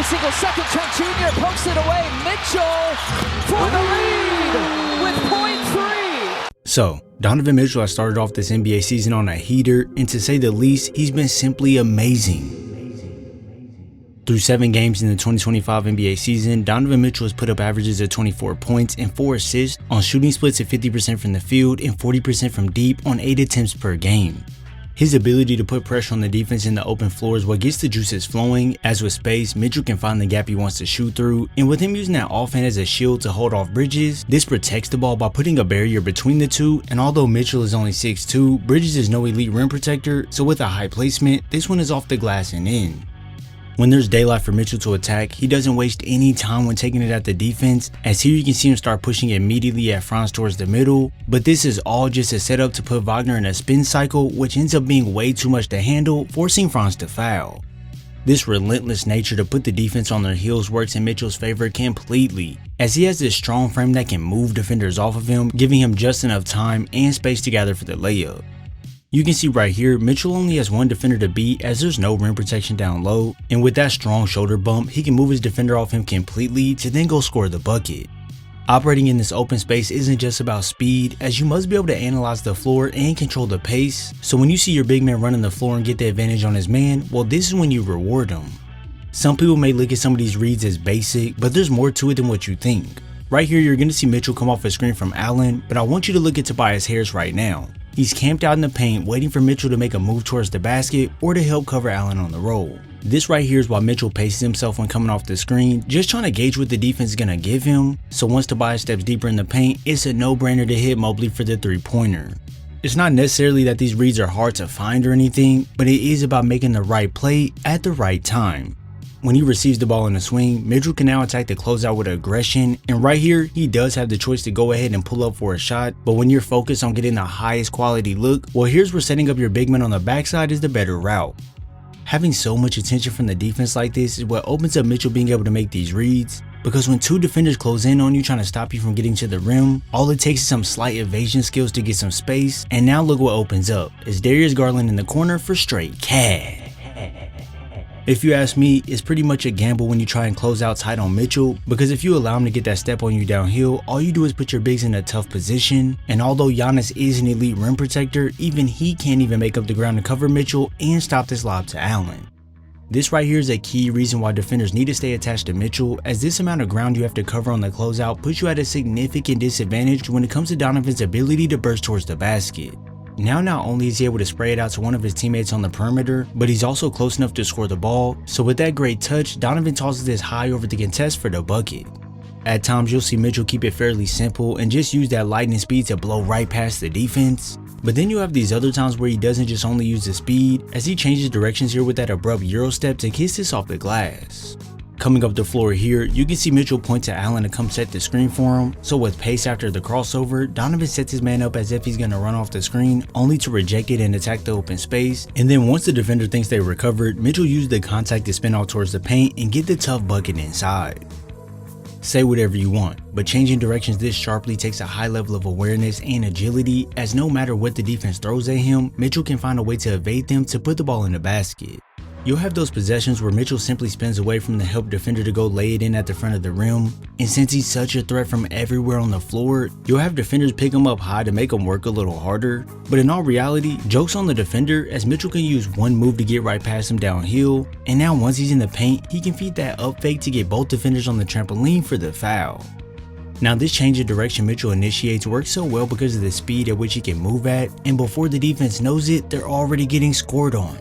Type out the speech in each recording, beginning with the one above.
single second. Trent Jr. pokes it away. Mitchell for the lead with .3. So, Donovan Mitchell has started off this NBA season on a heater, and to say the least, he's been simply amazing. Through 7 games in the 2025 NBA season, Donovan Mitchell has put up averages of 24 points and 4 assists on shooting splits of 50% from the field and 40% from deep on 8 attempts per game. His ability to put pressure on the defense in the open floor is what gets the juices flowing, as with space, Mitchell can find the gap he wants to shoot through, and with him using that offhand as a shield to hold off Bridges, this protects the ball by putting a barrier between the two, and although Mitchell is only 6'2", Bridges is no elite rim protector, so with a high placement, this one is off the glass and in. When there's daylight for Mitchell to attack, he doesn't waste any time when taking it at the defense, as here you can see him start pushing immediately at Franz towards the middle, but this is all just a setup to put Wagner in a spin cycle, which ends up being way too much to handle, forcing Franz to foul. This relentless nature to put the defense on their heels works in Mitchell's favor completely, as he has this strong frame that can move defenders off of him, giving him just enough time and space to gather for the layup. You can see right here, Mitchell only has one defender to beat as there's no rim protection down low, and with that strong shoulder bump, he can move his defender off him completely to then go score the bucket. Operating in this open space isn't just about speed, as you must be able to analyze the floor and control the pace, so when you see your big man running the floor and get the advantage on his man, well, this is when you reward him. Some people may look at some of these reads as basic, but there's more to it than what you think. Right here, you're going to see Mitchell come off a screen from Allen, but I want you to look at Tobias Harris right now. He's camped out in the paint waiting for Mitchell to make a move towards the basket or to help cover Allen on the roll. This right here is why Mitchell paces himself when coming off the screen, just trying to gauge what the defense is going to give him, so once Tobias steps deeper in the paint, it's a no-brainer to hit Mobley for the 3-pointer. It's not necessarily that these reads are hard to find or anything, but it is about making the right play at the right time. When he receives the ball in a swing, Mitchell can now attack the closeout with aggression, and right here, he does have the choice to go ahead and pull up for a shot, but when you're focused on getting the highest quality look, well, here's where setting up your big man on the backside is the better route. Having so much attention from the defense like this is what opens up Mitchell being able to make these reads, because when 2 defenders close in on you trying to stop you from getting to the rim, all it takes is some slight evasion skills to get some space, and now look what opens up. It's Darius Garland in the corner for straight cash. If you ask me, it's pretty much a gamble when you try and close out tight on Mitchell, because if you allow him to get that step on you downhill, all you do is put your bigs in a tough position, and although Giannis is an elite rim protector, even he can't even make up the ground to cover Mitchell and stop this lob to Allen. This right here is a key reason why defenders need to stay attached to Mitchell, as this amount of ground you have to cover on the closeout puts you at a significant disadvantage when it comes to Donovan's ability to burst towards the basket. Now not only is he able to spray it out to one of his teammates on the perimeter, but he's also close enough to score the ball, so with that great touch, Donovan tosses this high over the contest for the bucket. At times you'll see Mitchell keep it fairly simple and just use that lightning speed to blow right past the defense, but then you have these other times where he doesn't just only use the speed, as he changes directions here with that abrupt Euro step to kiss this off the glass. Coming up the floor here, you can see Mitchell point to Allen to come set the screen for him, so with pace after the crossover, Donovan sets his man up as if he's going to run off the screen, only to reject it and attack the open space, and then once the defender thinks they recovered, Mitchell used the contact to spin off towards the paint and get the tough bucket inside. Say whatever you want, but changing directions this sharply takes a high level of awareness and agility, as no matter what the defense throws at him, Mitchell can find a way to evade them to put the ball in the basket. You'll have those possessions where Mitchell simply spins away from the help defender to go lay it in at the front of the rim, and since he's such a threat from everywhere on the floor, you'll have defenders pick him up high to make him work a little harder, but in all reality, joke's on the defender, as Mitchell can use one move to get right past him downhill, and now once he's in the paint, he can feed that up fake to get both defenders on the trampoline for the foul. Now this change of direction Mitchell initiates works so well because of the speed at which he can move at, and before the defense knows it, they're already getting scored on.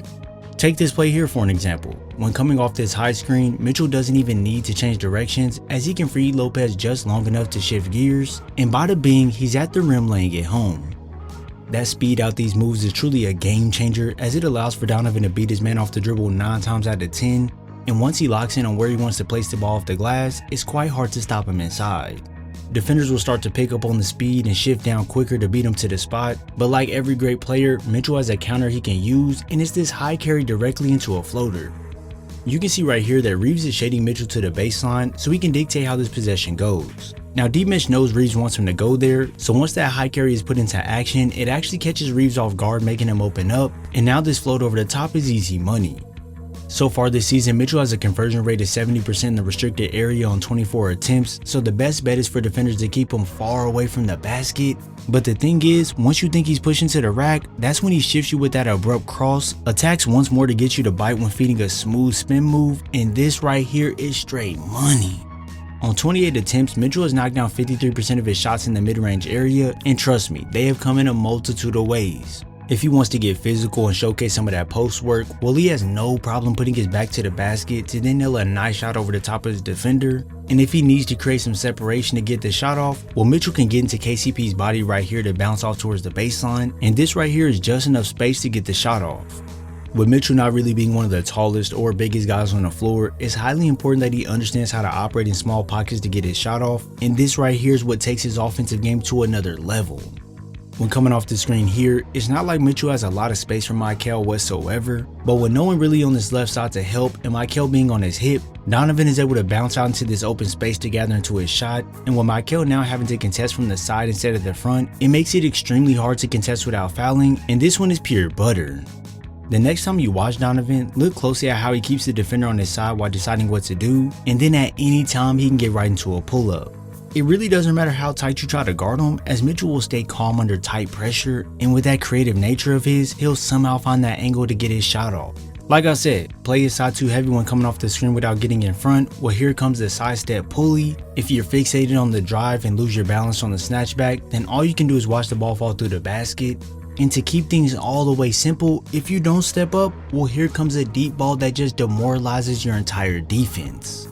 Take this play here for an example. When coming off this high screen, Mitchell doesn't even need to change directions, as he can free Lopez just long enough to shift gears, and bada bing, he's at the rim laying it home. That speed out these moves is truly a game changer, as it allows for Donovan to beat his man off the dribble 9 times out of 10, and once he locks in on where he wants to place the ball off the glass, it's quite hard to stop him inside. Defenders will start to pick up on the speed and shift down quicker to beat him to the spot, but like every great player, Mitchell has a counter he can use, and it's this high carry directly into a floater. You can see right here that Reeves is shading Mitchell to the baseline so he can dictate how this possession goes. Now Dmitch knows Reeves wants him to go there, so once that high carry is put into action, it actually catches Reeves off guard, making him open up, and now this float over the top is easy money. So far this season, Mitchell has a conversion rate of 70% in the restricted area on 24 attempts, so the best bet is for defenders to keep him far away from the basket. But the thing is, once you think he's pushing to the rack, that's when he shifts you with that abrupt cross, attacks once more to get you to bite when feeding a smooth spin move, and this right here is straight money. On 28 attempts, Mitchell has knocked down 53% of his shots in the mid-range area, and trust me, they have come in a multitude of ways. If he wants to get physical and showcase some of that post work, well, he has no problem putting his back to the basket to then nail a nice shot over the top of his defender. And if he needs to create some separation to get the shot off, well, Mitchell can get into KCP's body right here to bounce off towards the baseline, and this right here is just enough space to get the shot off. With Mitchell not really being one of the tallest or biggest guys on the floor, it's highly important that he understands how to operate in small pockets to get his shot off, and this right here is what takes his offensive game to another level. When coming off the screen here, it's not like Mitchell has a lot of space for Michael whatsoever, but with no one really on this left side to help and Michael being on his hip, Donovan is able to bounce out into this open space to gather into his shot, and with Michael now having to contest from the side instead of the front, it makes it extremely hard to contest without fouling, and this one is pure butter. The next time you watch Donovan, look closely at how he keeps the defender on his side while deciding what to do, and then at any time he can get right into a pull-up. It really doesn't matter how tight you try to guard him, as Mitchell will stay calm under tight pressure, and with that creative nature of his, he'll somehow find that angle to get his shot off. Like I said, play his side too heavy when coming off the screen without getting in front, well here comes the side step pulley. If you're fixated on the drive and lose your balance on the snatchback, then all you can do is watch the ball fall through the basket. And to keep things all the way simple, if you don't step up, well here comes a deep ball that just demoralizes your entire defense.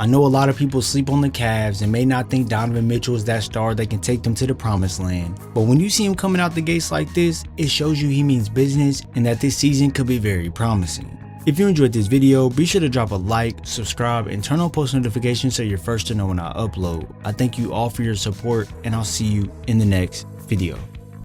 I know a lot of people sleep on the Cavs and may not think Donovan Mitchell is that star that can take them to the promised land, but when you see him coming out the gates like this, it shows you he means business and that this season could be very promising. If you enjoyed this video, be sure to drop a like, subscribe, and turn on post notifications so you're first to know when I upload. I thank you all for your support, and I'll see you in the next video.